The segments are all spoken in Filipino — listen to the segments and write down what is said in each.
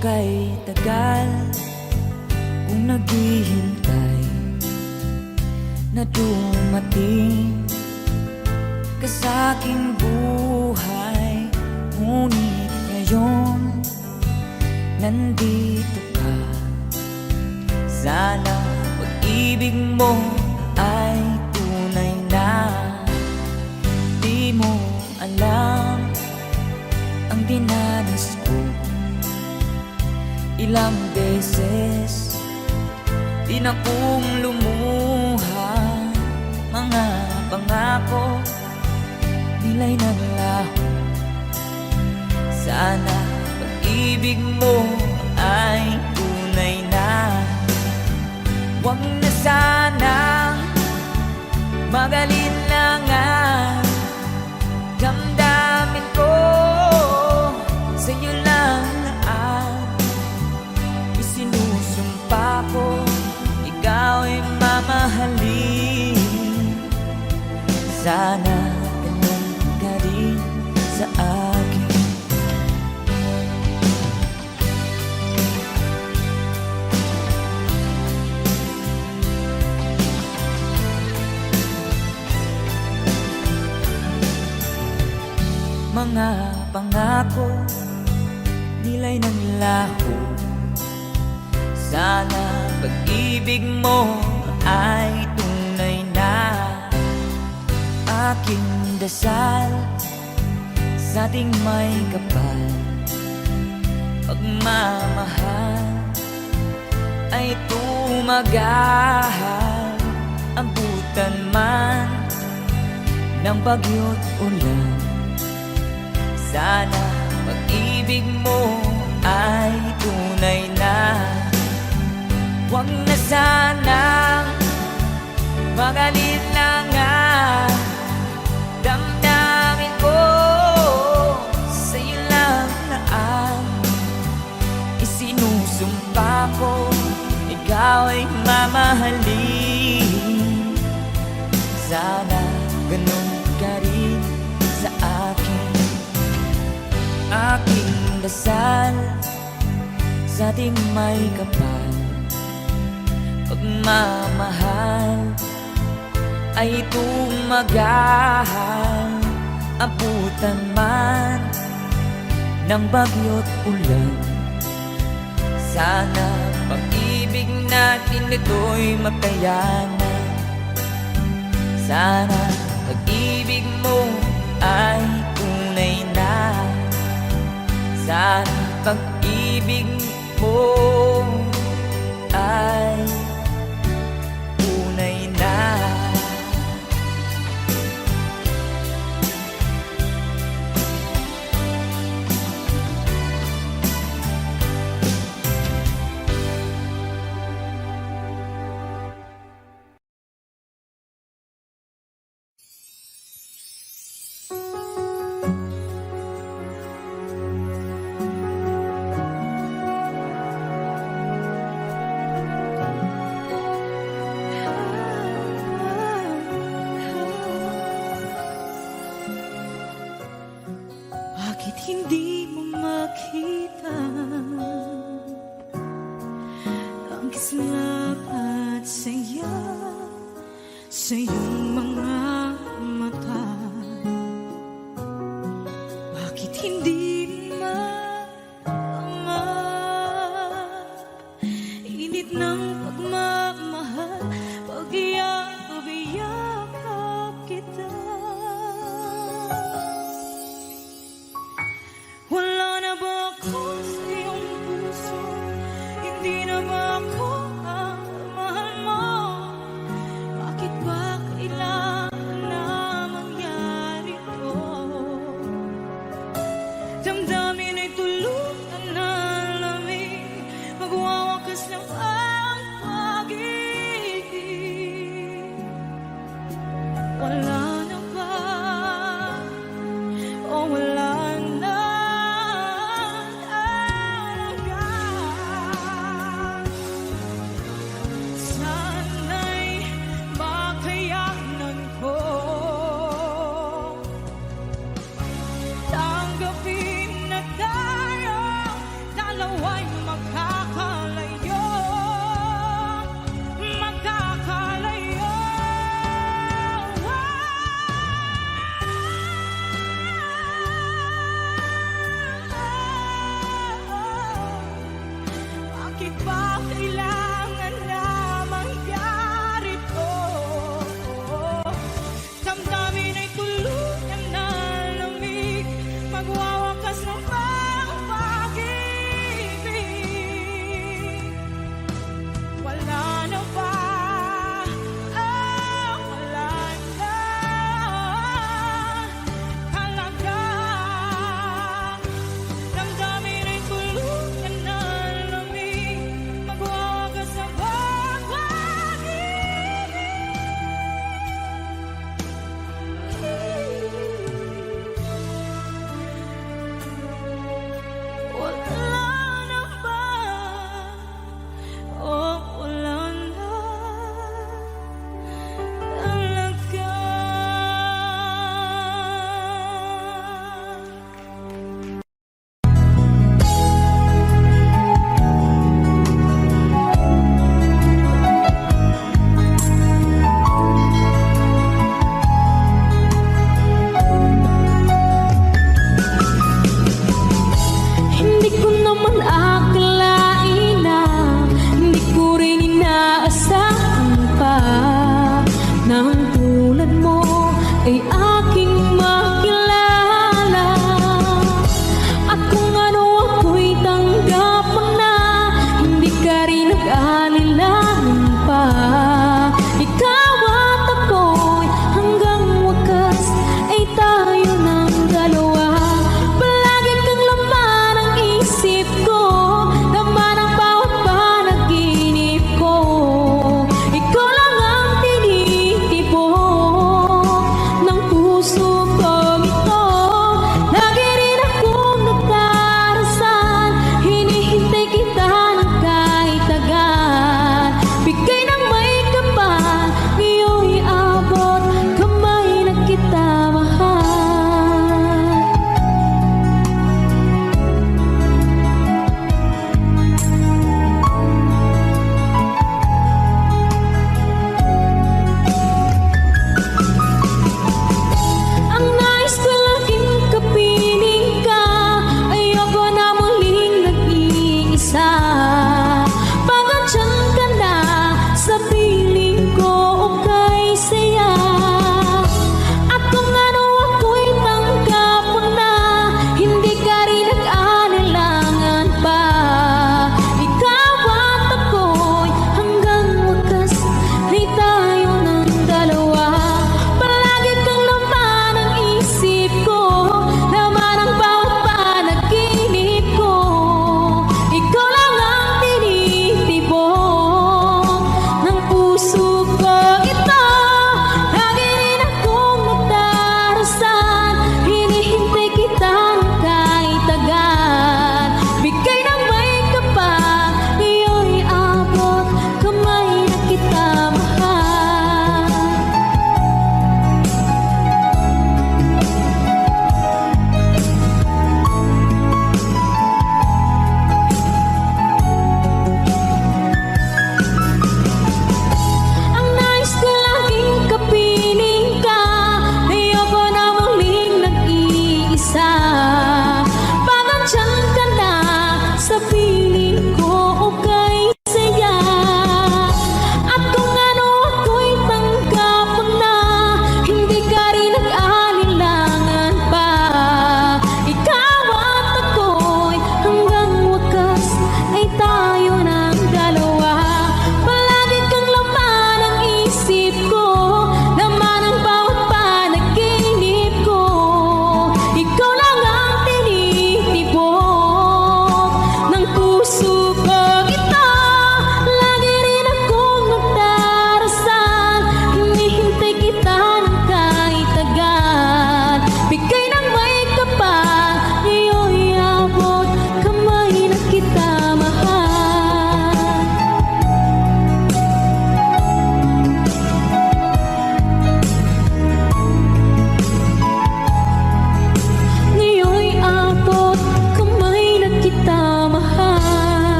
kay tagal kung naghihintay na dumating ka sa aking buhay. Ngunit ngayon nandito ka. Sana pag-ibig mo ay tunay na. Di mo alam ang dinanas ko. Ilang beses din akong lumuha. Mga pangako nila'y naglaho. Sana pag-ibig mo ay tunay na. Huwag na sanang magalinlangan. Damdamin ko sa'yo lang ang isinusumpa ko. Ikaw ay mamahalin. Sana ganun ka rin sa akin. Mga pangako nila'y naglaho. Sana pag-ibig mo ay tunay na. Aking dasal sa ating may kapal, pagmamahal ay tumagahal. Abutan man ng bagyo't ulan, sana pag-ibig mo ay tunay na. Huwag na sanang magalinlangan. Damdamin ko sa'yo lang na ang isinusumpa ko. Ikaw ay mamahalin. Sana ganun ka rin sa akin. Aking dasal sa ating may kapal, pagmamahal ay tumagahal. Abutan man ng bagyo't ulan, sana pag-ibig natin ito'y makayanan. Sana pag-ibig mo ay tunay na. Sana pag-ibig mo ay tunay na. Bakit hindi mo makita ang kislap at saya sa iyong mga mata? Bakit hindi maama init ng pagmamahal pag iyakap kita? Wala na ba ako sa iyong puso? Hindi na ba ako ang mahal mo? Bakit ba kailangan na mangyari to? Damdamin ay tulutan na lamig, magwawakas na ang pag-ibig.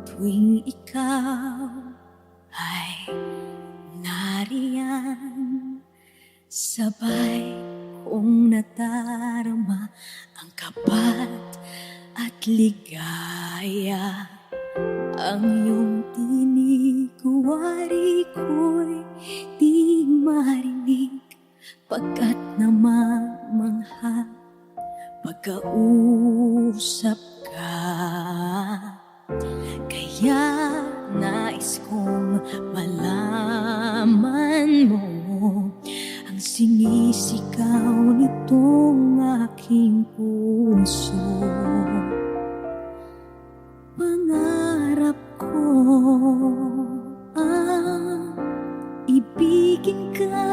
Tuwing ikaw ay nariyan, sabay kong nadarama ang kapat at ligaya. Ang iyong tinig, wari ko'y di marinig, pagkat namamangha pagkausap ka. Kaya nais kong malaman mo ang sinisigaw nitong aking puso. Pangarap ko ang ibigin ka,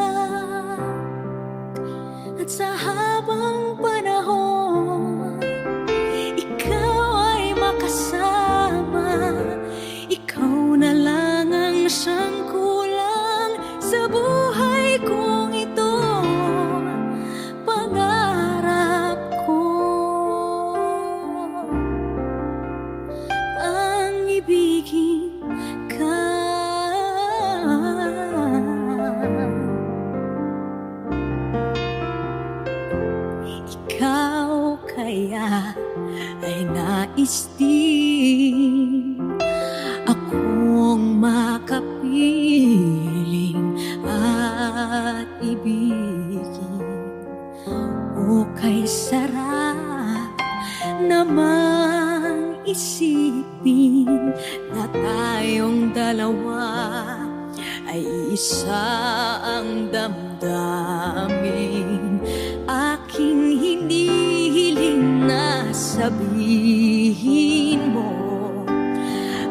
at sa habang panahon ikaw ay makasama. Ikaw na lang ang siyang kulang sa buhay kong ito. Pangarap ko ang ibigin ka. Ikaw kaya ay nais din akong makapiling at ibigin. O kay sarap namang isipin na tayong dalawa ay isa ang damdamin. Aking hinihiling na sabihin mo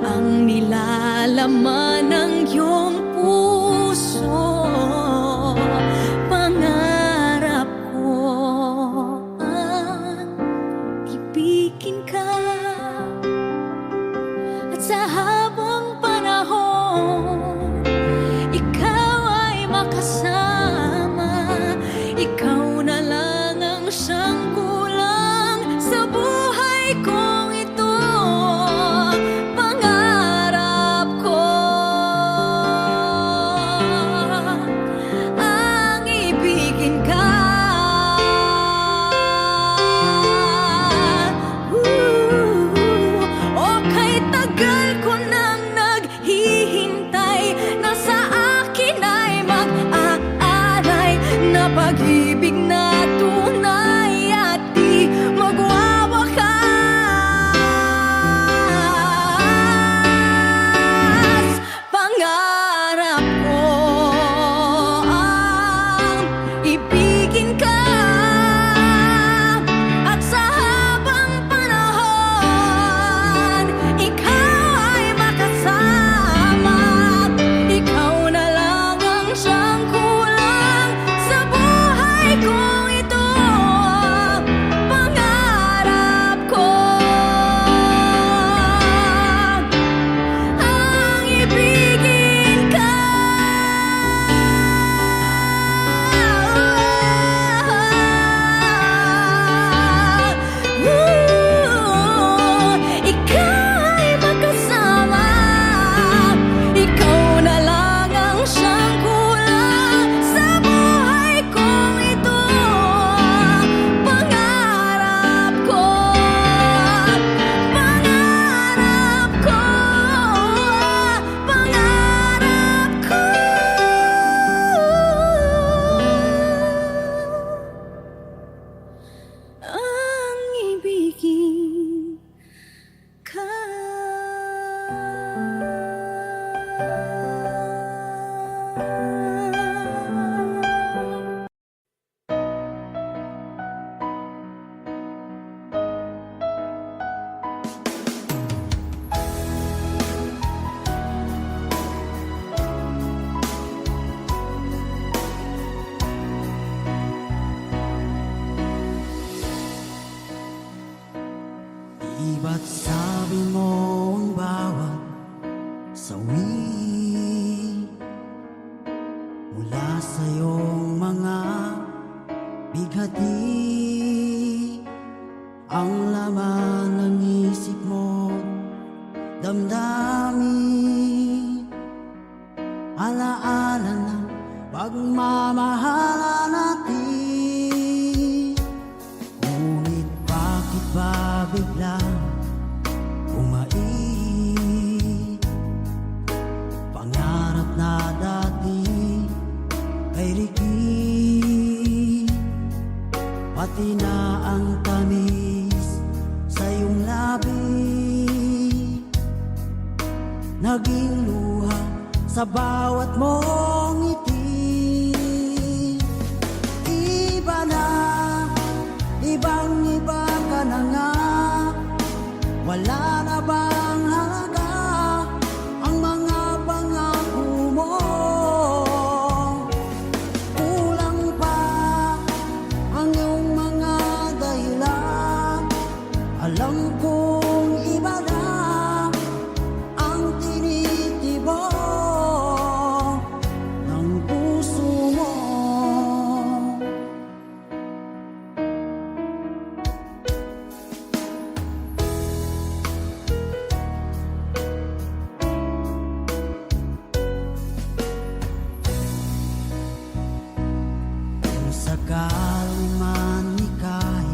ang nilalaman ng iyong puso. Pangarap ko ang ibigin ka, at sa habang panahon ikaw ay makasama. Ikaw na lang ang siyang kulang sa buhay kong ito. Pangarap ko ang ibigin ka. O kay tagal ko na damdamin. Alaala ng pagmamahala natin. Ngunit bakit ba biglang umait? Pangarap na dati ay ligid, pati na ang tamis sa iyong labi, naging luha sa bawat mong ngiti. Iba na, ibang-iba ka na nga. Wala na bang halaga ang mga pangako mo? Kulang pa ang iyong mga dahilan. Alam kong iba na ang tinitibok ng puso mo. Kung sakali man ika'y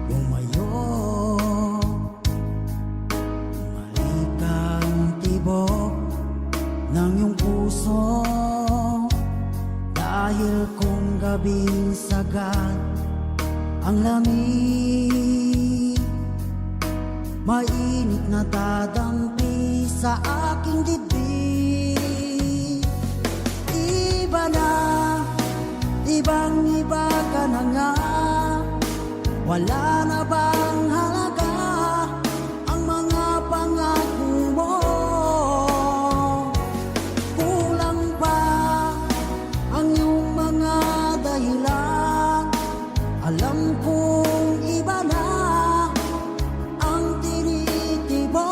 lumayo, bumalik ang tibok ng iyong puso. Dahil kung gabing sagad ang lamig, mainit na dadampi sa aking dibdib. Iba na, ibang-iba ka na nga. Wala na bang halaga ang mga pangako mo? Kulang pa ang iyong mga dahilan. Alam kong iba na ang tinitibok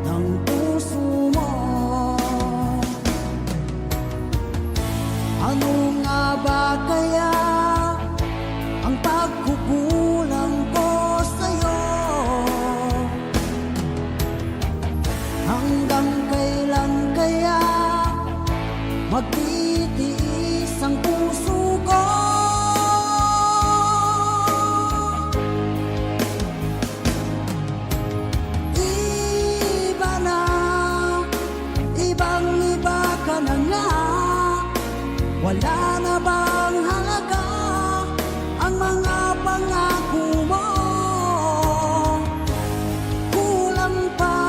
ng puso mo. Ano nga ba kaya ang pagkukulang ko sa'yo? Hanggang kailan kaya magtitiis ang puso ko? Iba na, ibang-iba ka na nga. Wala na bang halaga ang mga pangako mo? Kulang pa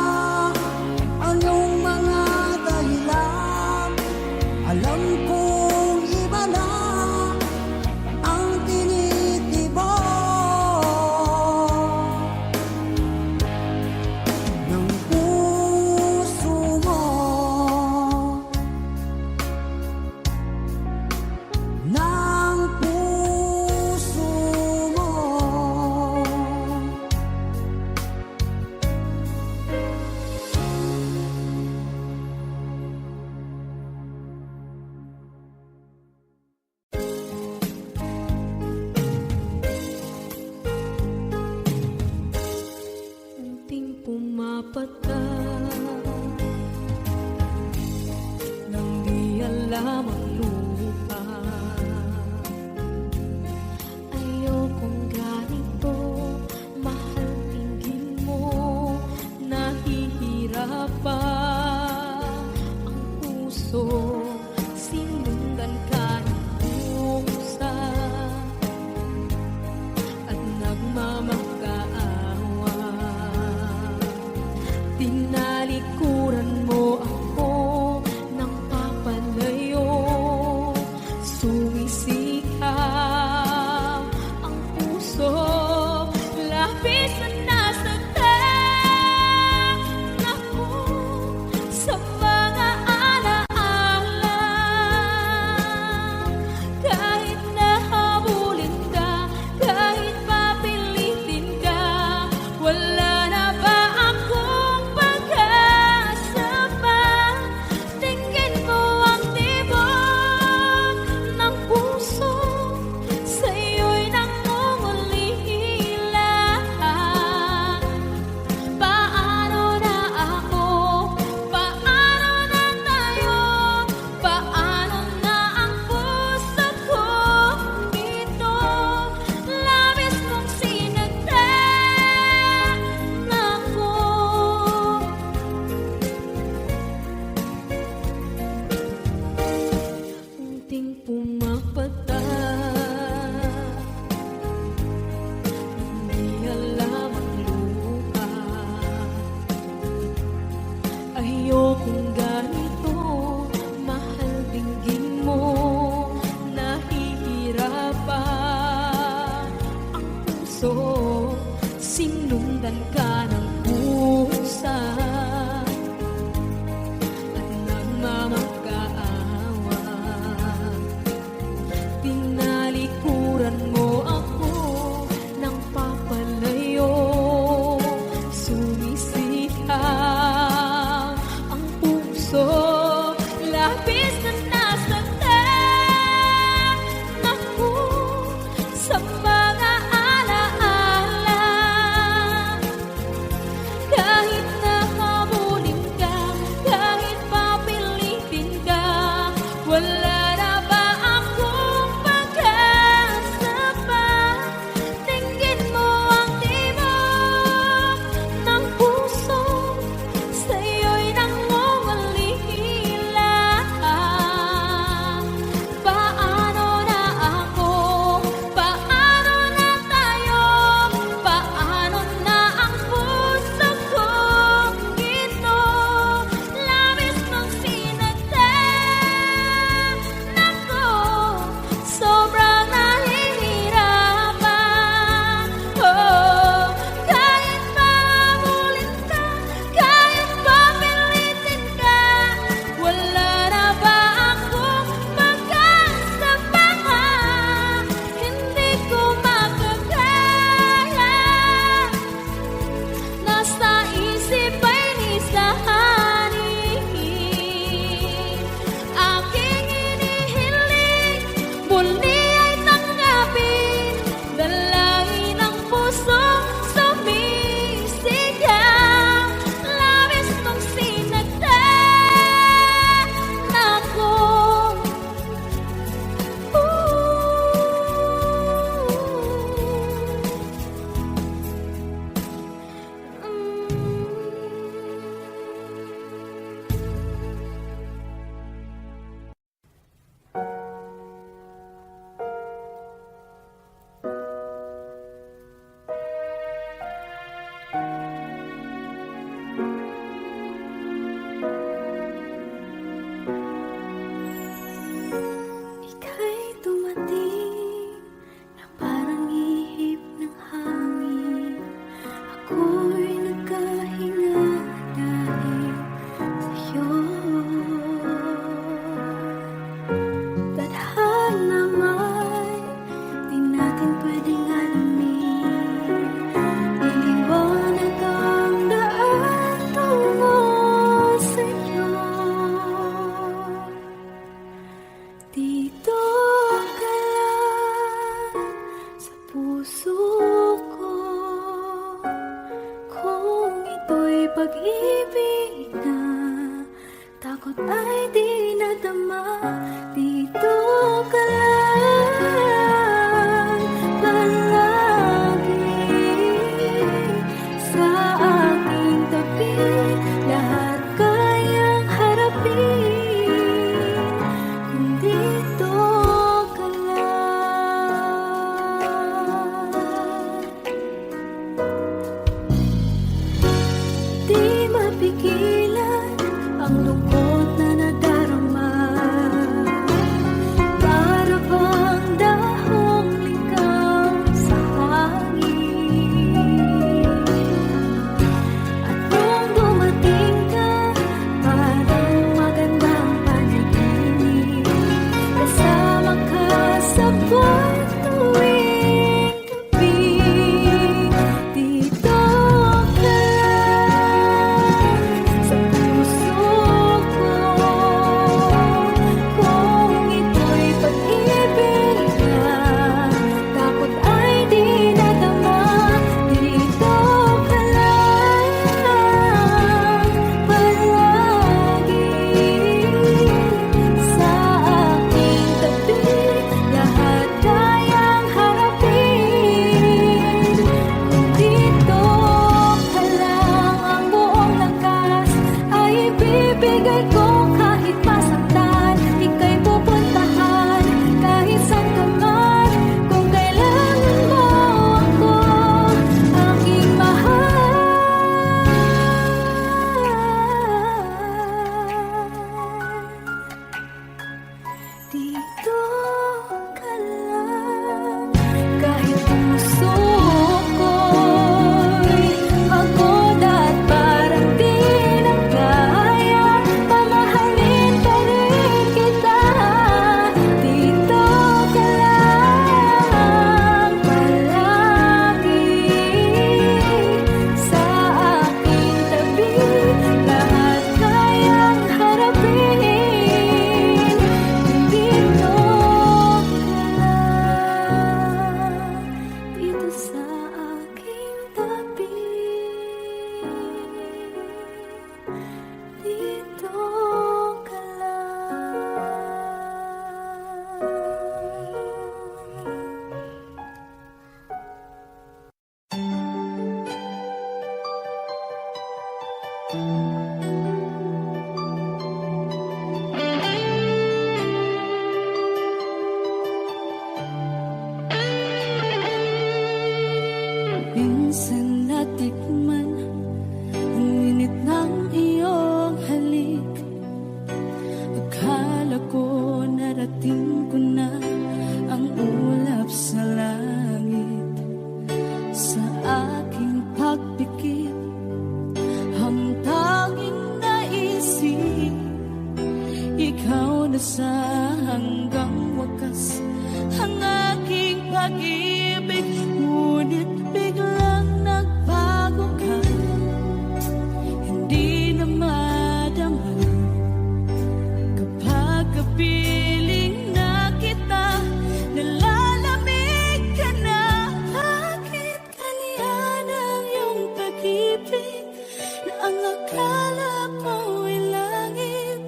ang iyong mga dahilan. Alam kong iba na ang tinitibok ng puso mo. Ng puso mo. Unting pumapata nang di alam ang lupa. Ayokong ganito, mahal, tingin mo, nahihirapan ang puso. Sinundan ka ng pusa at nagmamakaawa. Tinalikuran mo ako ng papalayo. Sumisikap ang puso, labis na nasaktan ako sa mga alaala. kung ganito, mahal dinggin mo, nahihirapan ang puso, sinundan ka ng pusa at nagmamakaawa. Tinalikuran mo ako ng papalayo, sumisitaw ang puso, labis na nasaktan ako sa mga alaala. Kahit nahabulin ka, kahit papilitin ka, wala na ba akong pag-asa pa? Tingin mo ang tibok ng puso, sa'yo'y nangungulila. Paano na ako? Paano na tayo? Paano na ang puso kong ito? Labis mong sinaktan ako, sobrang nahihirapan. Oh, kahit mahabulin ka, kahit papilitin ka, wala na ba akong pag-asa pa? Hindi ko makakaya, nasa isip ay nisahanin. Aking inihiling, muli ay tanggapin, dalangin ng puso sumisigaw. Labis mong sinaktan ako. Ika'y dumating na parang ihip ng hangin. Ako'y nagkahinga dahil sa'yo. Tadhana may di natin pwedeng alamin. Iliwanag ang daan tungo sa'yo. Dito ka lang sa puso ko, kung ito'y pag-ibig na takot ay di nadama. Dito ka lang palagi sa aking tabi, lahat kayang harapin kung dito ka lang. Di mapigilan ang lungkot na nadarama, para bang dahong ligaw sa hangin. At nung dumating ka, parang magandang panaginip, kasama ka sa buwan tuwing gabi. Dito ka lang sa puso ko, Minsan natikman ang init ng iyong halik. Akala ko narating ko na ang ulap sa langit. Sa aking pagpikit, ang tanging naisip, ikaw na sa hanggang wakas ang aking pag-ibig. Ngunit biglang nagbago ka, hindi na madama kapag kapiling na kita, nalalamig ka na. Bakit kaniyan ang iyong pag-ibig na ang akala ko ay langit?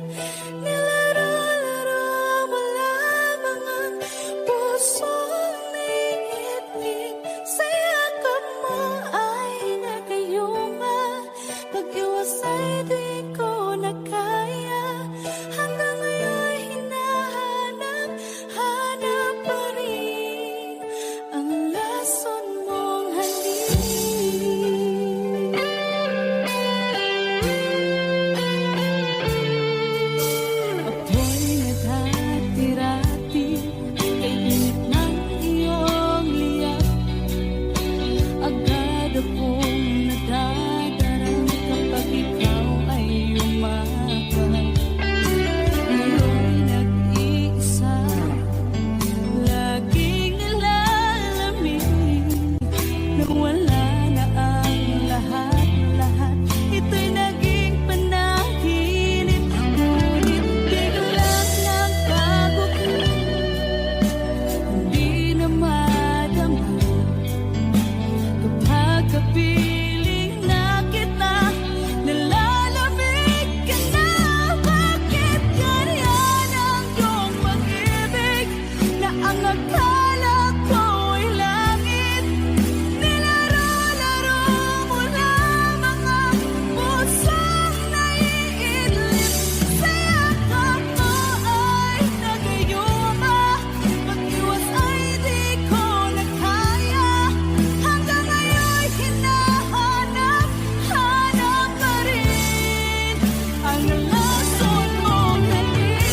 Nilaro-laro mo lamang ang pusong naiibig. Sa yakap mo ay nagayuma, pag-iwas ay di ko na kaya. Hanggang ngayon hinahanap, hanap pa rin ang lason mong halik. Ako'y naghatirati kay init ng iyong liyap. Agad akong nadadarang kapag ikaw ay umakal. Ngayon nag-iisa, laging nalalamig, na wala na ang lahat-lahat. Ito'y naging panaginip, ngunit biglang nagbago ka, hindi na madama kapag kapiling na kita, nalalamig ka na. Bakit ganyan ang iyong pag-ibig na ang akala ko ay langit? Nilaro-laro mo lamang ang pusong naiidlip. Sa yakap mo ay nagayuma, pag-iwas ay di ko na kaya. Hanggang ngayon hinahanap, hanap pa rin ang lason mong halik.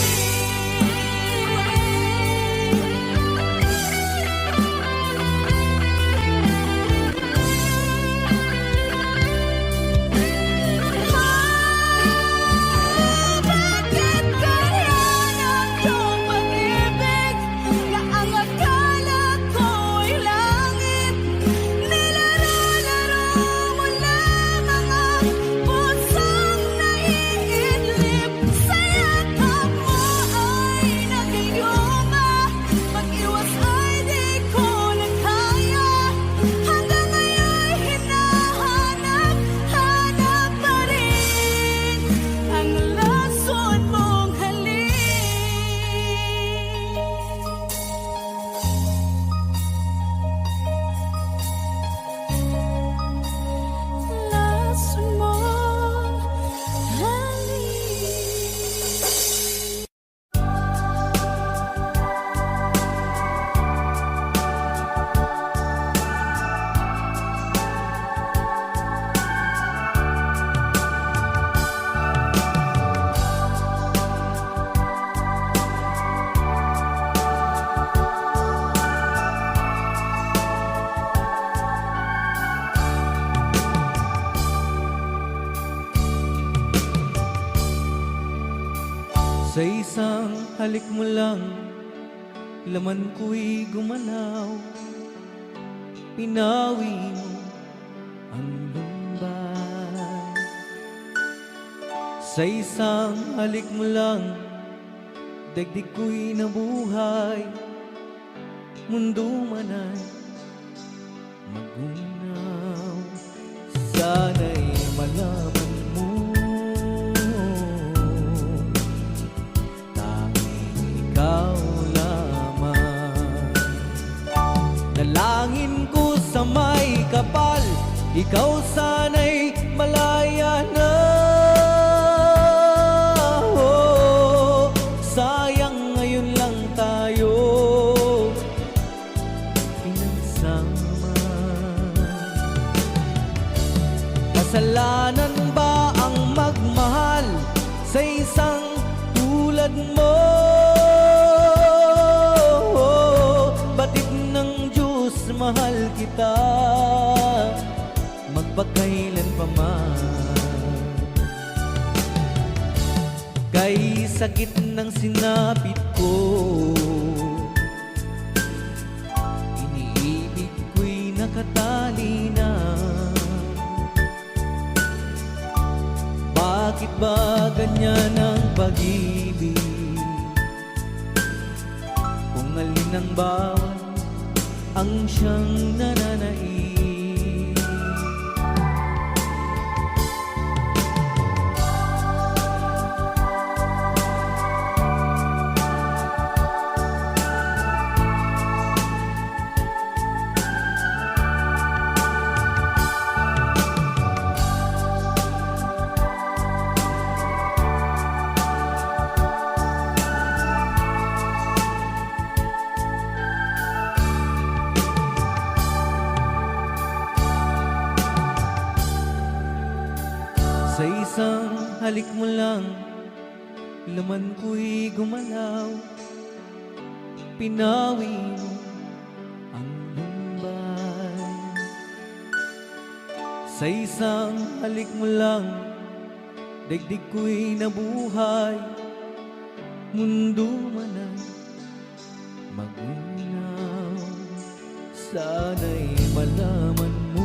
Bakit ganyan ang iyong pag-ibig na ang akala ko ay langit? Nilaro-laro mo lamang ang pusong naiidlip. Sa yakap mo ay nagayuma, pag-iwas ay di ko na kaya. Hanggang ngayon hinahanap, hanap pa rin ang lason mong halik. Lason mong halik. Sa isang halik mo lang, laman ko'y gumalaw. Pinawi mo ang lumbay. Sa isang halik mo lang, daigdig ko'y nabuhay. Mundo man ay magunaw. Sana'y malaman mo, tanging ikaw lamang. Dalangin ko sa may kapal, ikaw sana'y malaya na. tulad mo. Batid ng Diyos, mahal kita, magpakailan pa man. Kay sakit ng sinapit ko, iniibig ko'y nakatali na. Bakit ba ganyan ang pag-ibig? Kung alin ang bawat ang siyang nananaig. Sa isang halik mo lang, laman ko'y gumalaw. Pinawi mo ang lumbay. Sa isang halik mo lang, daigdig ko'y nabuhay. Mundo man ang magunaw, sana'y malaman mo.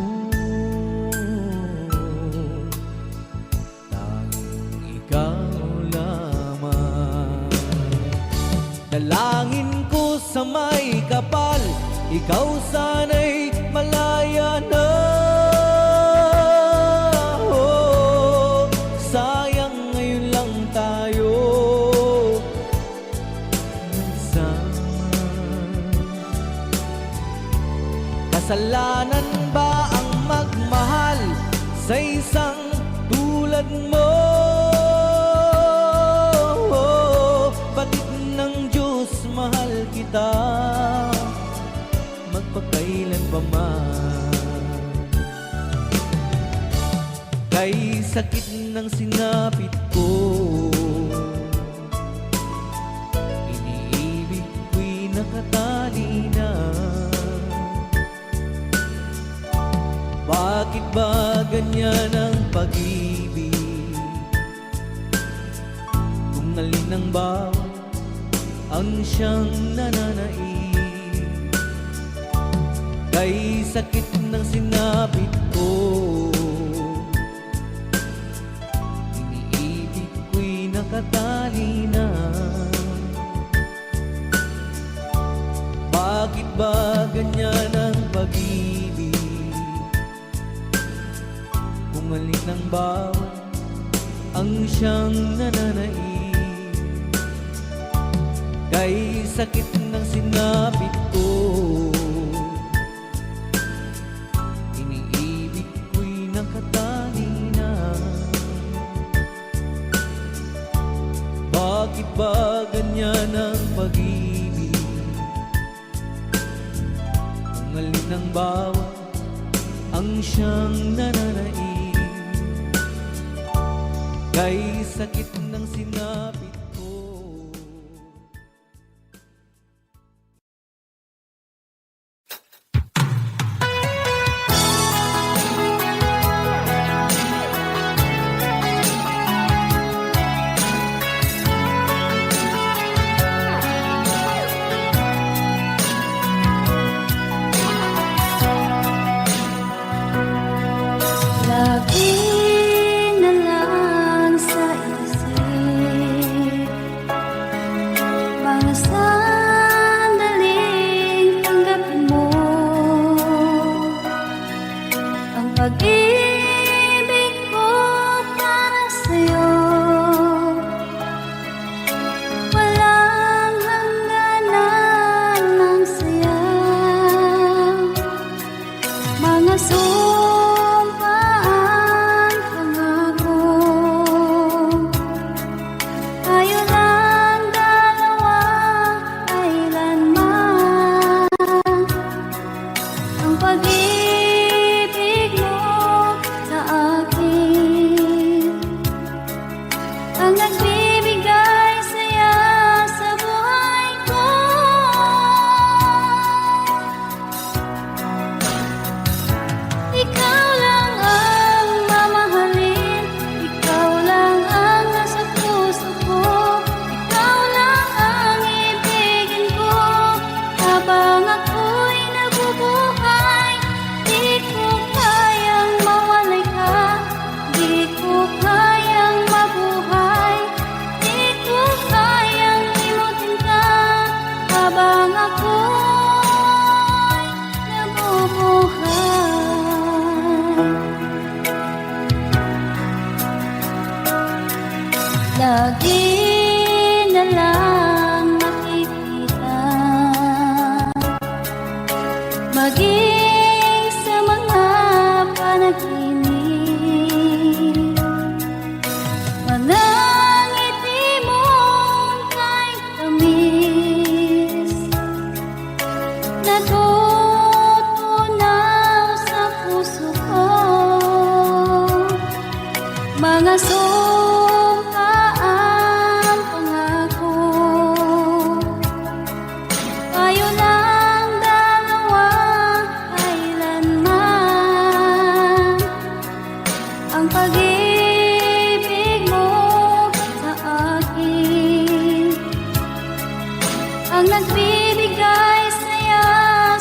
Dalangin ko sa may kapal, ikaw sana'y malaya na. Oh, sayang ngayon lang tayo nagsama. Kasalanan ba ang magmahal sa isang tulad mo? Mahal kita, magpakailan pa man. Kay sakit ng sinapit ko, iniibig ko'y nakatali na. Bakit ba ganyan ang pag-ibig? Kung alin ang bawat ang siyang nananaig. Kay sakit ng sinapit ko, iniibig ko'y nakatali na. Bakit ba ganyan ang pag-ibig? Kung alin ang bawat ang siyang nananaig. Kay sakit ng sinapit ko, iniibig ko'y nakatali na. Bakit ba ganyan ang pag-ibig? Kung alin ang bawat ang siyang nananaig. Kay sakit ng sinapit lagi na lang sa isip lagi na lang nakikita. Maging sa mga panaginip, manangiti mong kay tamis, natutunaw sa puso ko. Mga sumkaang pangako, tayo lang dalawa kailanman. Ang pag-ibig mo sa akin ang nagbibigay saya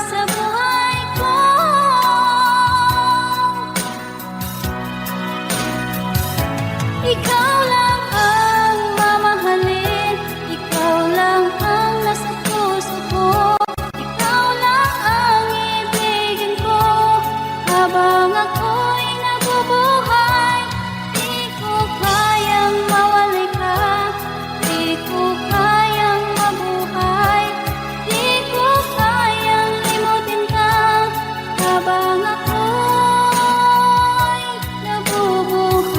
sa buhay ko. Ikaw lang ang mamahalin, ikaw lang ang nasa puso ko. Ikaw lang ang ibigin ko habang ako'y nabubuhay. Di ko kayang mawalay ka, di ko kayang mabuhay, di ko kayang limutin ka habang ako'y nabubuhay.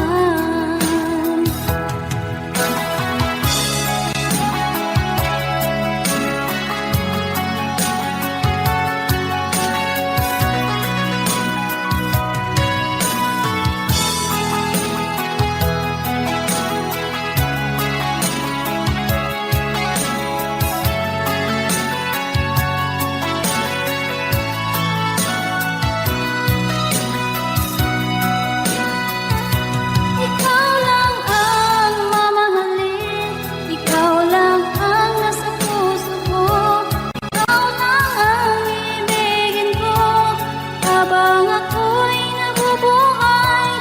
Ikaw lang ang mamahalin, ikaw lang ang nasa puso ko. Ikaw lang ang ibigin ko habang ako'y nabubuhay.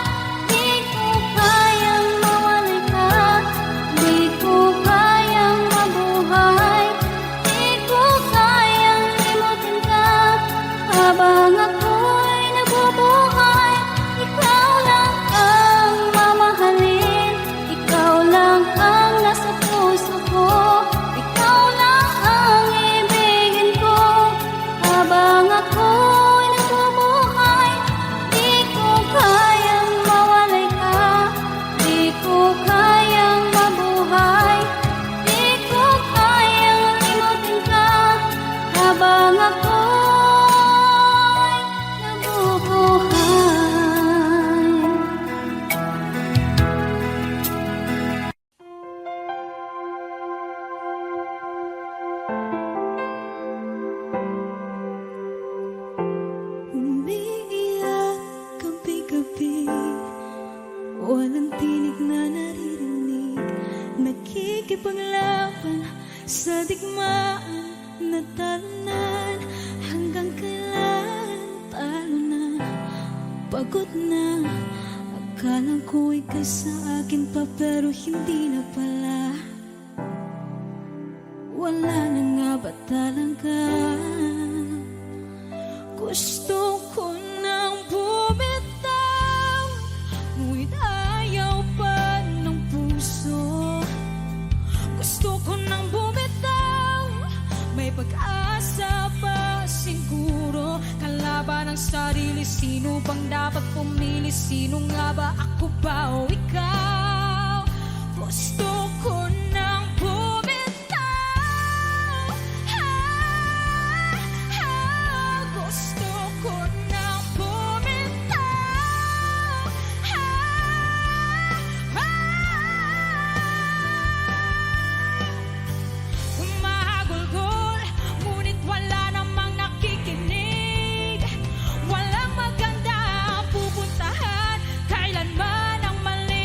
Di ko kayang mawalay ka, di ko kayang mabuhay, di ko kayang limutin ka habang ako'y nabubuhay. Ikaw lang ang mamahalin, ikaw lang ang nasa puso ko. Ikaw lang ang ibigin ko habang ako'y nabubuhay. Di ko kayang mawalay ka, di ko kayang mabuhay, di ko kayang limutin ka habang ako'y nabubuhay. Umiiyak gabi-gabi, walang tinig na naririnig, nakikipaglaban sa digmaan na talunan. Hanggang kailan talo na, pagod na. Akala ko ika'y sa akin pa pero hindi na pala. Wala na nga ba talaga? Gusto ko nang bumitaw, ngunit ayaw pa ng puso. Gusto ko nang bumitaw, may pag-asa pa siguro. Kalaban ng sarili, sino bang dapat pumili? Sino nga ba, ako ba o ikaw? Gusto ko nang bumitaw, gusto ko nang bumitaw, humahagulgol, ngunit wala namang nakikinig. Walang maganda ang pupuntahan, kailanman ang mali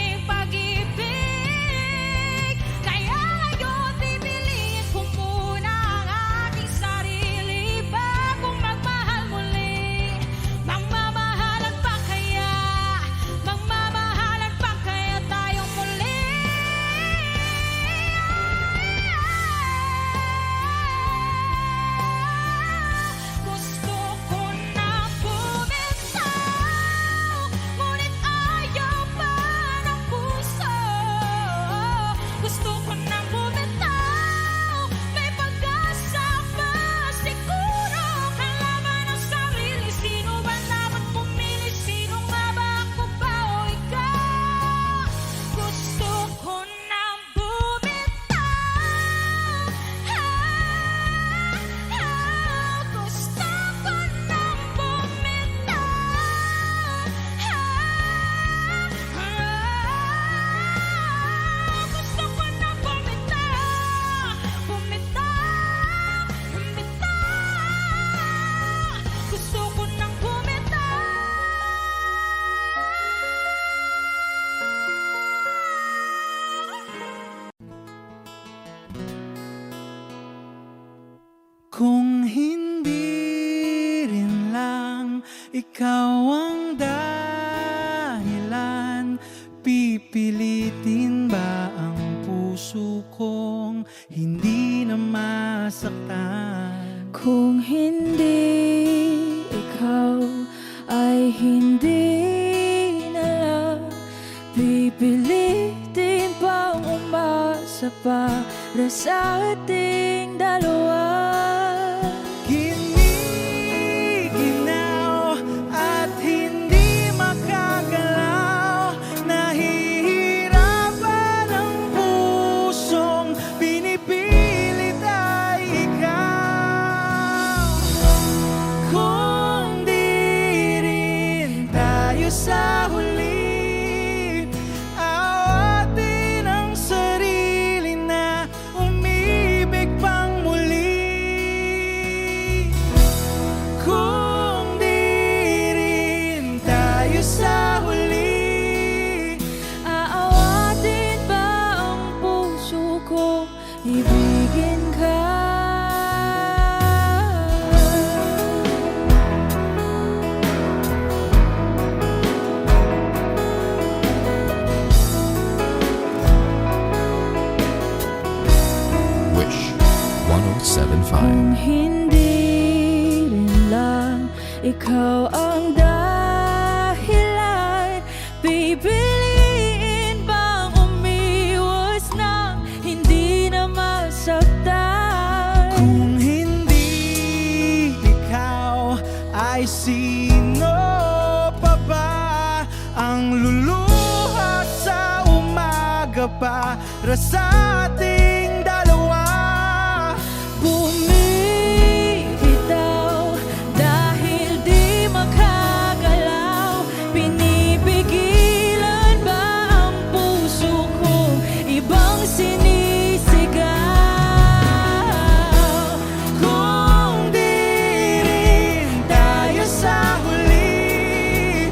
Pipilitin ba ang puso kong hindi na masaktan? Kung hindi ikaw ay hindi na lang, pipilitin pang umasa para sa ating dalawa. Giniginaw at hindi makagalaw, nahihirapan ang pusong pinipilit ay ikaw. Kung di rin tayo sa huli, awatin ang sarili na umibig pang muli. Kung di rin tayo sa huli, Aawatin ba ang puso ko, ibigin ka? Wish 1075. Kung hindi rin lang ikaw ang dahilan, pipiliin bang umiwas na hindi na masaktan? kung hindi ikaw, ay sino pa ba ang luluha sa umaga para sa ating dalawa? Bumibitaw dahil di makagalaw, pinipigilan ba ang puso ko, ibang sinisigaw? Kung di rin tayo sa huli,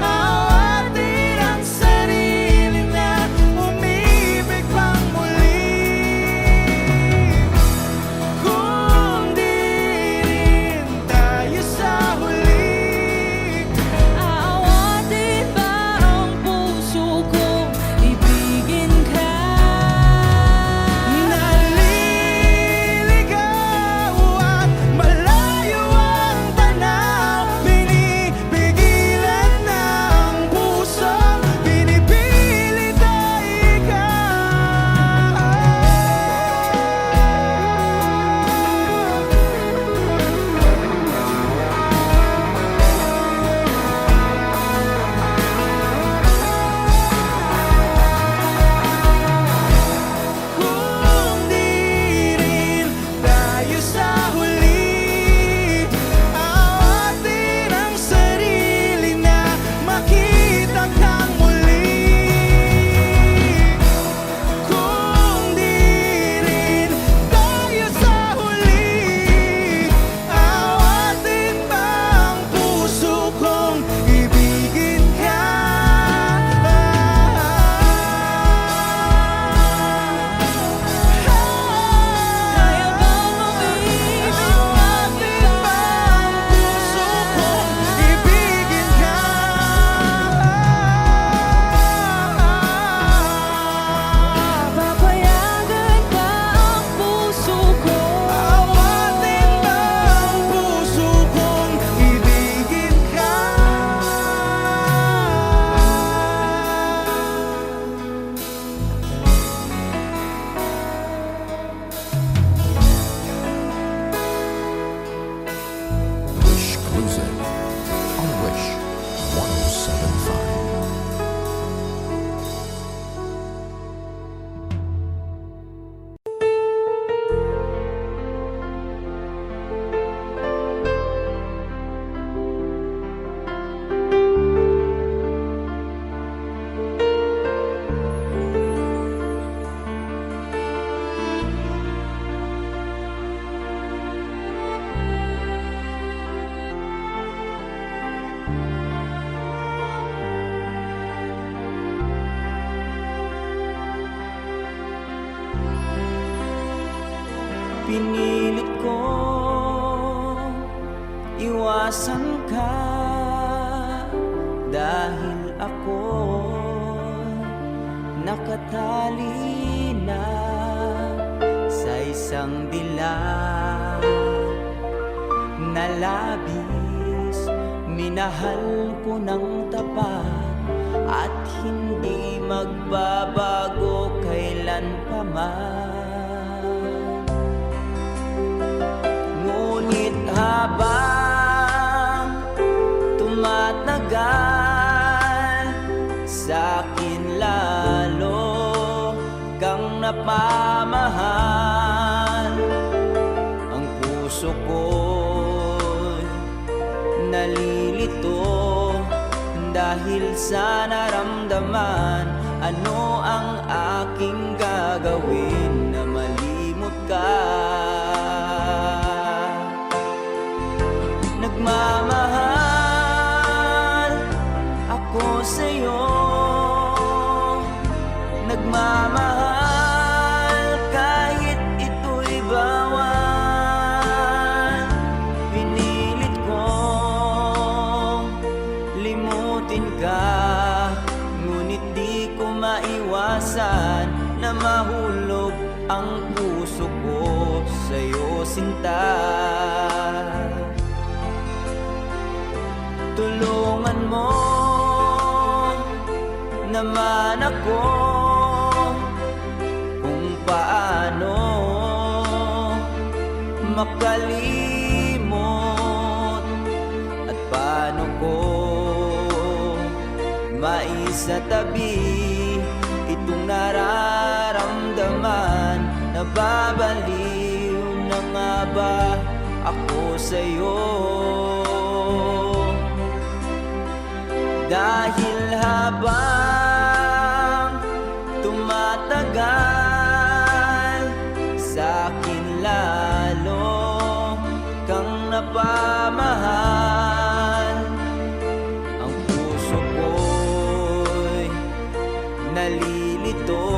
awatin ang sarili na umibig pang muli. Kung di rin tayo sa huli, Aawatin ba ang puso ko, ibigin ka? naliligaw at malayo ang tanaw, pinipigilan ng puso, pinipilit ay ikaw. Kung di rin tayo sa huli, awatin ang sarili na makita kang muli. Kung di rin tayo sa huli, awatin ba ang puso kong ibigin ka? Kaya bang umibig Awatin ba ang puso kong ibigin ka? Papayagan ba ang puso ko? Awatin ba ang puso kong ibigin ka? Wish Cruising on Wish 1075. Pinilit ko iwasan ka dahil ako nakatali na sa isang dilag na labis minahal ko ng tapat at hindi magbabago kailan pa man. Ngunit habang tumatagal, sa'kin lalo kang napamahal. Ang puso ko'y nalilito dahil sa naramdaman. Ano ang aking gagawin na malimot ka? Nagmamahal ako sa'yo, nagmamahal kahit ito'y bawal. Pinilit kong limutin ka, ngunit di ko maiwasan na mahulog ang puso ko sa'yo, sinta. Tulungan mo naman ako kung paano makalimot at paano ko maisatabi itong nararamdaman. Nababaliw na nga ba ako sa'yo? Dahil habang tumatagal, sa'kin lalo kang napamahal. Ang puso ko'y nalilito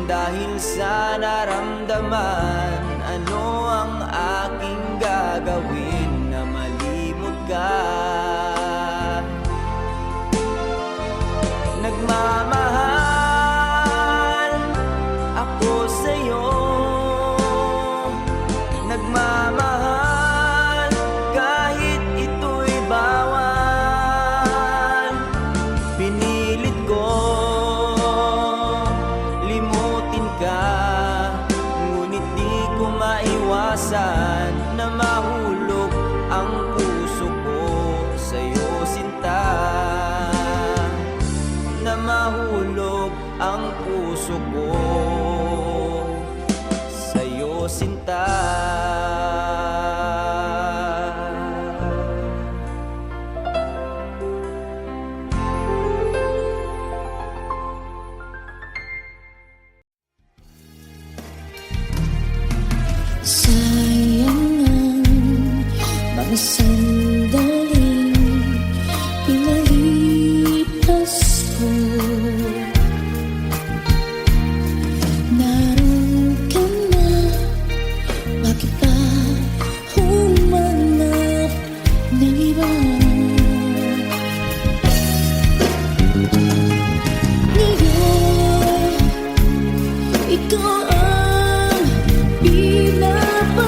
dahil sa naramdaman. Ano ang aking gagawin na malimot ka? Nagmamahal ako sa'yo, nagmamahal kahit ito'y bawal. Pinilit ko limutin ka, ngunit di ko maiwasan na mahulog ang puso ko sa'yo, sinta. Na mahulog ang puso ko sa'yo, sinta. Sayang ang mga sandaling pinalipas ko. Naroon ka na, bakit pa humanap ng iba? Ngayon, ikaw ang pinapansin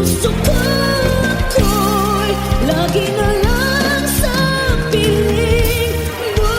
Gusto ko ako'y lagi na lang sa piling mo.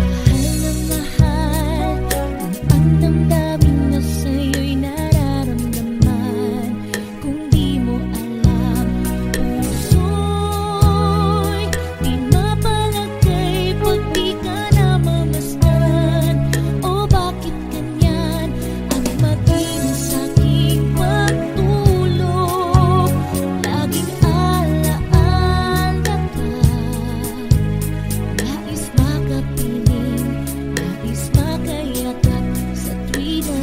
Mahal na mahal, ang damdamin na sa'yo'y nararamdaman. Kung di mo alam, puso'y di mapalagay pag di ka namamasdan. O bakit ganyan ang maging sa'king pagtulog? Laging alaala ka. Nais makapiling, nais makayakap sa tuwina.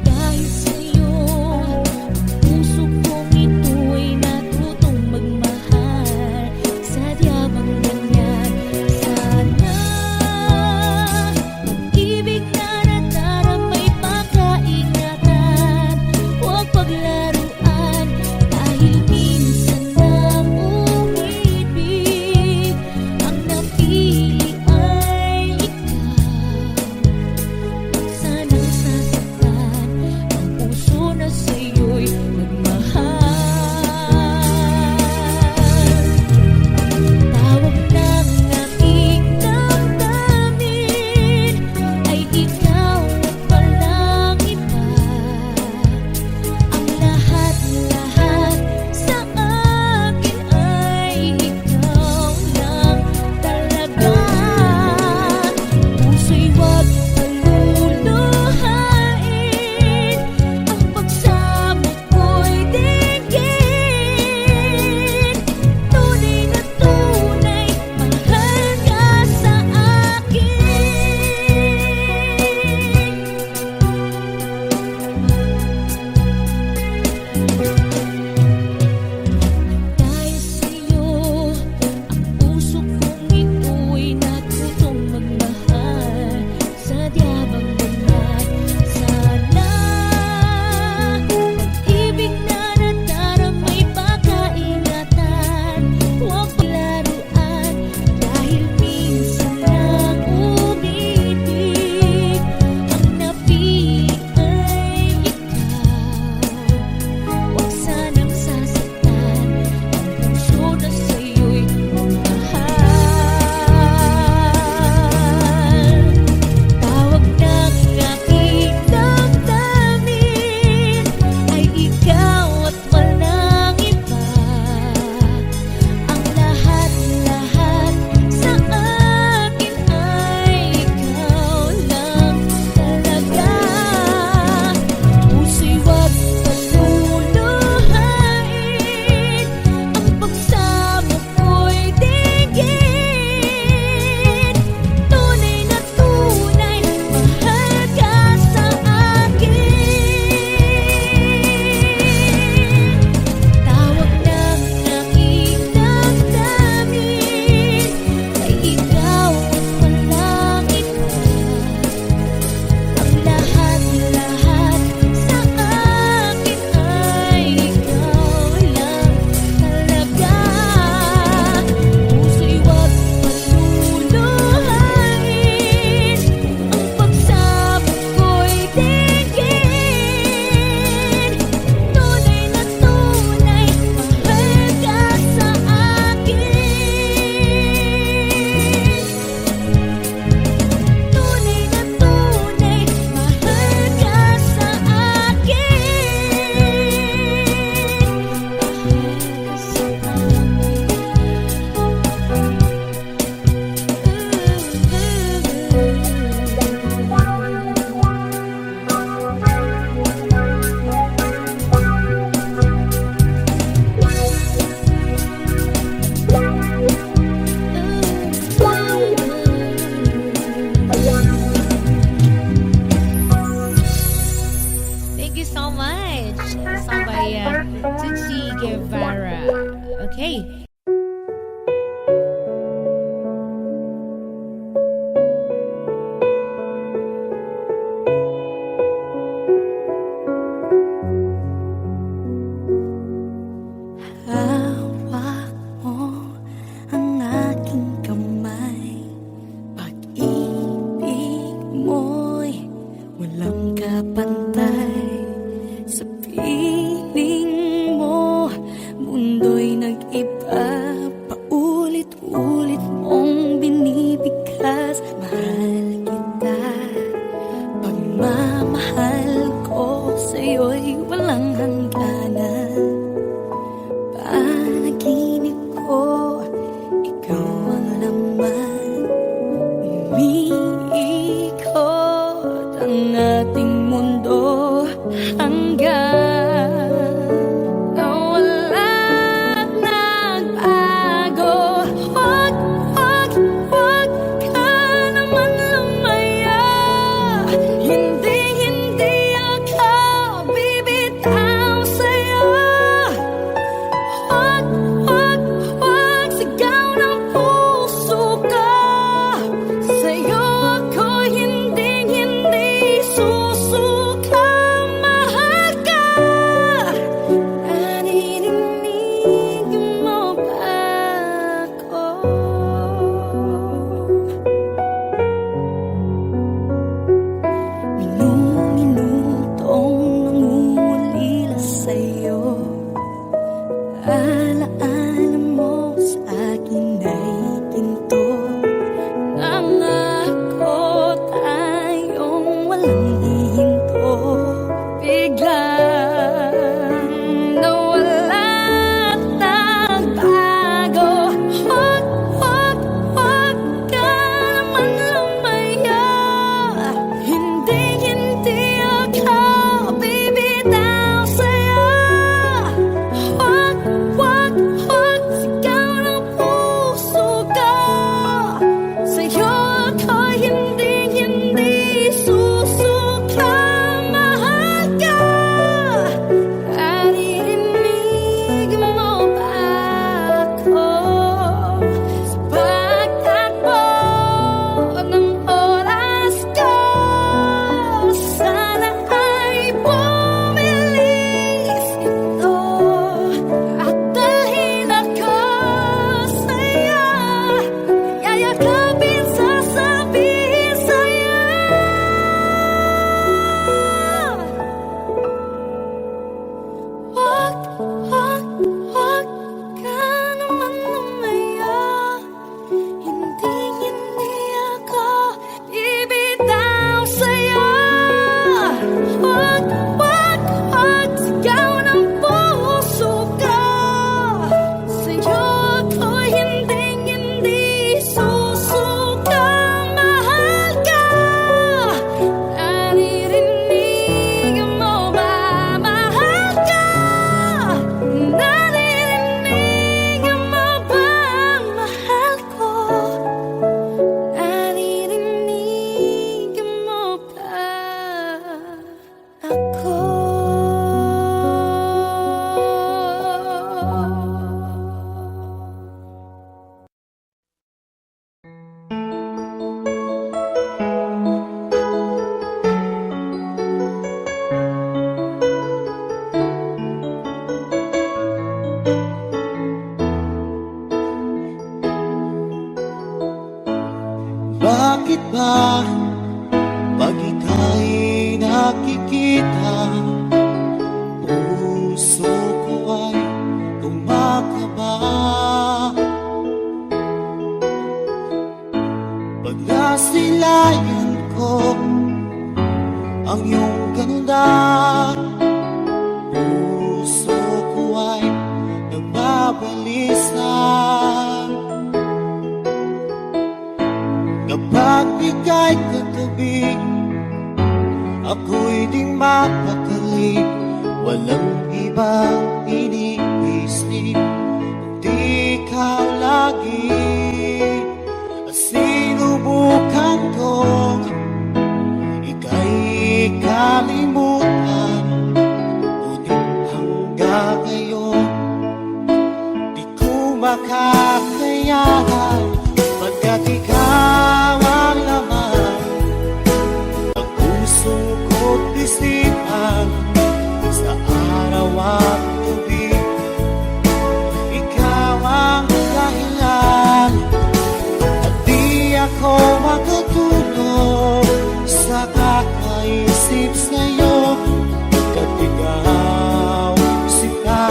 Dahil sa'yo, ang puso kong ito'y natutong magmahal. Sadya bang ganyan? Sana pag-ibig na nadaramay pagkaingatan. Huwag paglaruan dahil minsan lang umibig. Ang napili ay ikaw. Sanang sasaktan ang puso na sa'yo'y nagmahal. Tawag ng aking damdamin ay ikaw at walang iba. Ang lahat-lahat sa akin ay ikaw lang talaga. Puso'y huwag paluluhain, ang pagsamo ko'y dinggin. Tunay na tunay, mahal ka sa Dahil sa'yo, ang puso kong ito'y natutong magmahal. Sadya bang ganyan? Sana pag-ibig na nadaramay pagkaingatan. Huwag paglaruan dahil minsan lang umibig. Ang napili ay ikaw. Huwag sanang sasaktan ang puso na sa'yo'y magmahal. Tawag ng aking damdamin ay ikaw at walang iba. Ang lahat-lahat sa akin ay ikaw lang talaga. Puso'y huwag paluluhain, ang pagsamo ko'y dinggin. Tunay na tunay, mahal ka sa akin. Tawag ng aking damdamin ay ikaw at walang iba. Ang lahat-lahat sa akin ay ikaw lang talaga. Puso'y huwag paluluhain, ang pagsamo ko'y dinggin. Tunay na tunay, mahal ka sa akin. Tunay na tunay, mahal ka sa Thank you so much. Song by Tutsi Guevara. Okay. Walang kapantay sa piling mo. Mundo'y nag-iba, paulit-ulit mong binibigkas. Mahal kita, pagmamahal ko sa'yo'y walang hangganan. Panaginip ko, ikaw ang laman. Umiikot ang ating mundo hanggang nawala at nagbago. Huwag ka naman lumaya. Hindi ako bibitaw sa'yo. Huwag sigaw ng puso ko. Sa'yo ako hindi susuka. Mahal ka. Naririnig mo ba ako? Minutong nangungulila sa'yo. Alaala mo sa akin ay ginto. Nangako tayong walang hihinto. Biglang nawala at nagbago. Huwag ka naman lumaya. Hindi ako bibitaw sa'yo. Huwag sigaw ng puso ko. Sa'yo ako hindi susuka. Mahal ka. Naririnig mo ba ako? Sa pagtakbo ng oras ko, sana ay bumilis ito at dalhin ako sa'yo. Yayakapin, sasabihin sa'yo. Huwag ka naman lumaya. Hindi ako bibitaw sa'yo. Huwag sigaw ng puso ko. Sa'yo ako hindi susuka. Mahal ka. Naririnig mo ba? Mahal ka. Naririnig mo ba? Mahal ko. Naririnig mo ba ako? Bakit ba pag ika'y nakikita, puso ko ay kumakaba? Pag nasilayan ko ang iyong ganda, puso ko ay nagbabalisa. Kapag ika'y katabi, ako'y di mapakali. Walang ibang iniisip, kundi ikaw lagi. At sinubukan kong ika'y kalimutan, ngunit hanggang ngayon di ko makakayanan. Pagkat ikaw ang laman ng puso ko't isipan, sa araw at gabi, ikaw ang dahilan. At di ako makatulog sa kakaisip nakaisip sa'yo Pagkat ikaw sika,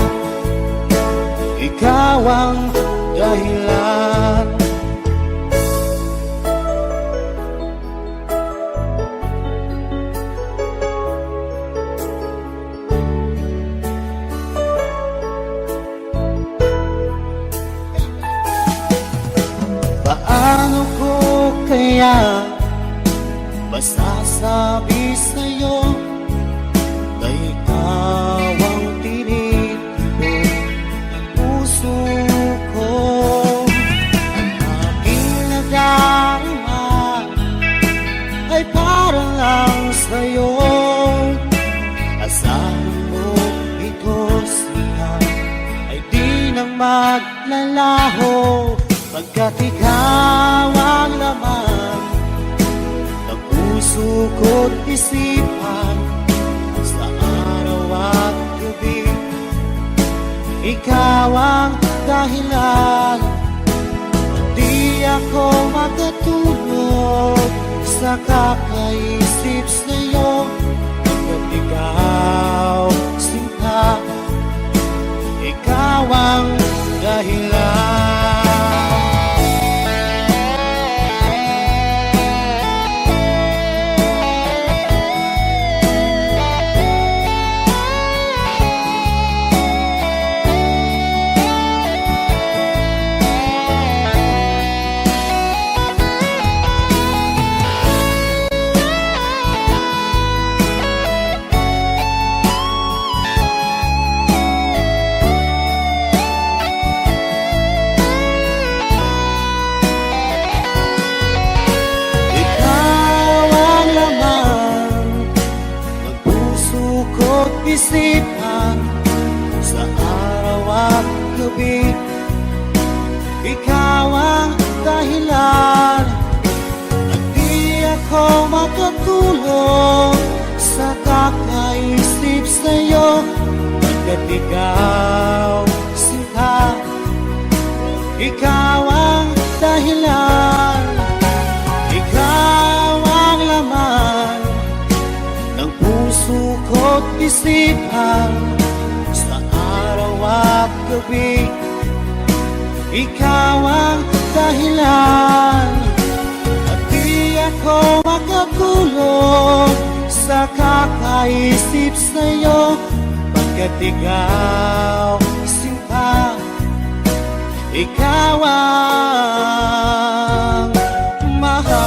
ikaw ang dahilan. Paano ko kaya masasabi sa'yo na ikaw ang tinitbo ng puso ko? Ang aking nadarama ay para lang sa'yo. Asahan mo ito siya ay di na maglalaho, pagkat ikaw ang laman ng puso ko't isipan sa araw at gabi. Ikaw ang dahilan, hindi ako magkatulog sa kakaisip sa'yo. Pagkat ikaw sinta, ikaw ang dahilan. Isipan sa araw at gabi. Ikaw ang dahilan, at di ako makatulog sa kakaisip sa'yo. Pagkat ikaw sinta, ikaw ang dahilan, ikaw ang laman ng puso ko't isipan sa araw at gabi. Ikaw ang dahilan, at di ako makatulog sa kakaisip sa'yo. Pagkat ikaw sinta, ikaw ang mahal.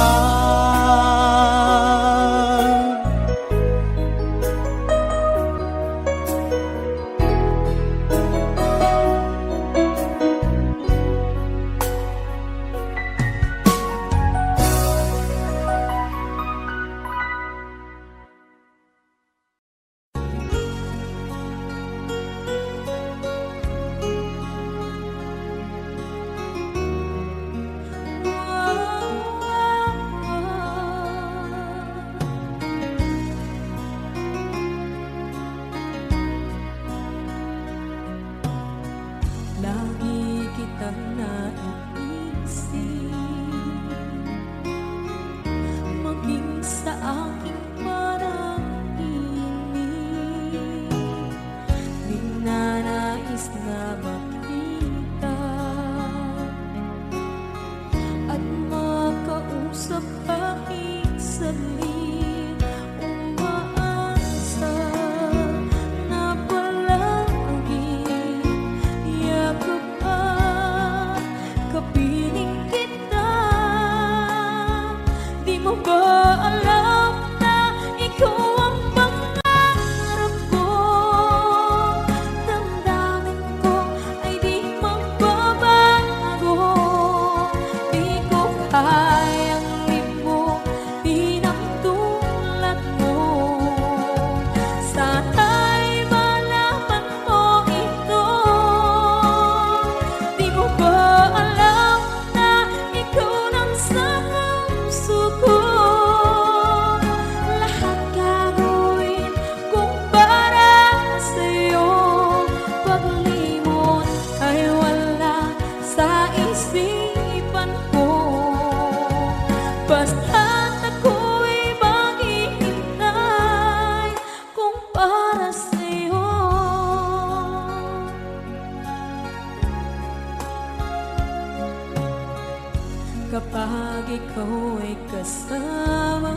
ikaw ay kasama.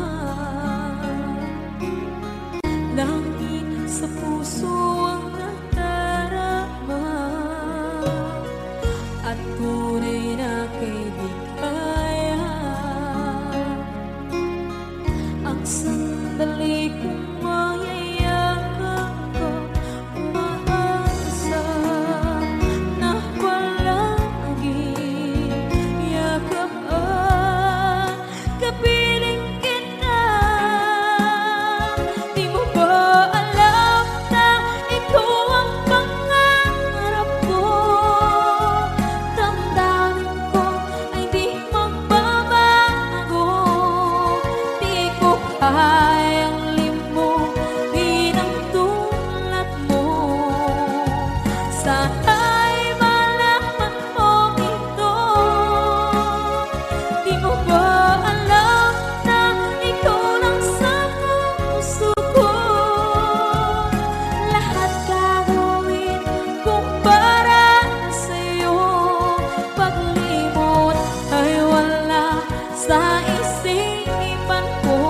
Langit sa puso ang nadarama, at tunay na kaibigan. Ang sandali kong mayayakap ko, umaasa na palaging yakap at kapiling kita. Di mo ba alam na ikaw ang pangarap ko? Damdamin ko ay di magbabago. Di ko kayang limutin ang tulad mo. Sana'y malaman mo ito. Di mo ba alam na ikaw lang sa puso ko? Lahat gagawin kung para sa'yo. Paglimot ay wala sa isipan ko.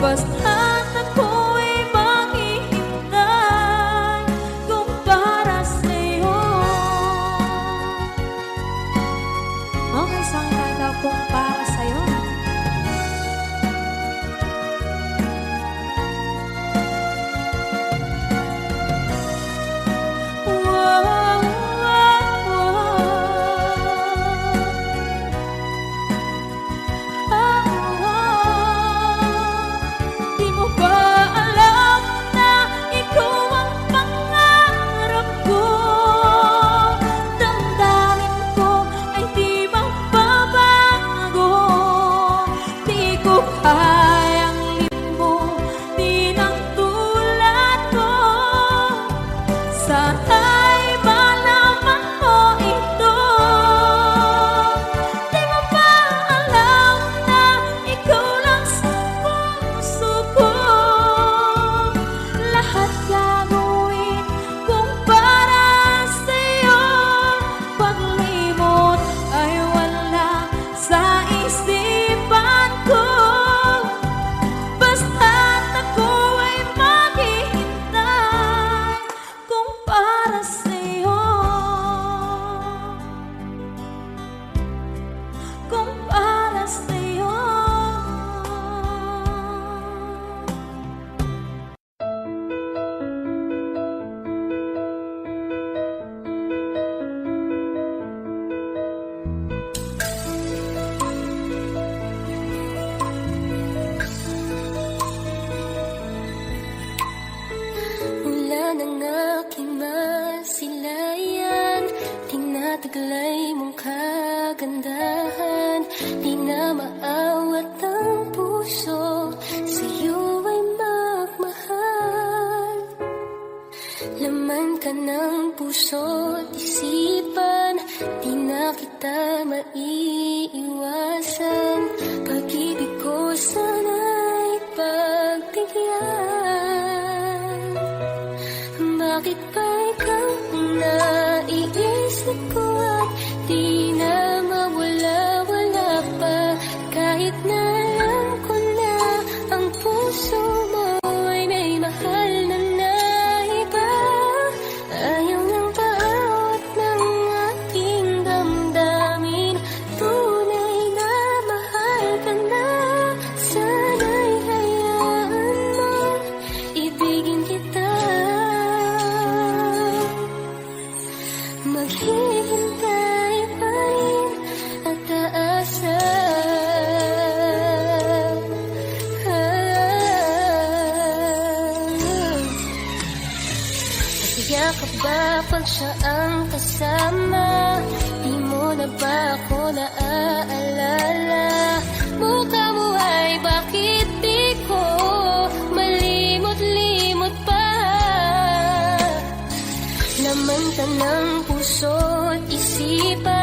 Basta't ako'y maghihintay kung para sa'yo. Okay, saan ka daw kung para sa'yo? Di mo ba alam na ikaw ang pangarap ko? Damdamin ko ay di magbabago. Di ko kayang limutin ang tulad mo. Sana'y malaman mo ito. Di mo ba alam na ikaw lang sa puso ko? Lahat gagawin kung para sa'yo. Paglimot ay wala sa isipan ko. Basta't ako ay maghihintay kung para sa'yo. Kung para sa'yo. Mula ng aking masilayan, tinataglay mong kagandahan. Di na maawat ang puso, sa'yo ay magmahal. Laman ka ng puso't isipan, di na kita maiiwasan. Pag-ibig ko sana'y pagbigyan. Bakit ba ikaw ang naiisip ko at di na mawala-wala pa? Kahit na alam ko na ang puso mo ay may mahal na iba. Ayaw ng paawat ng aking damdamin. Tunay na mahal ka na. Sana'y hayaan mo ibigin kita. Maghihintay pa rin at aasa. Masaya ka ba pag siya ang kasama? Di mo na ba ako naaalala? Mukha mo ay bakit di ko malimot-limot pa? Laman ka ng puso't isipan,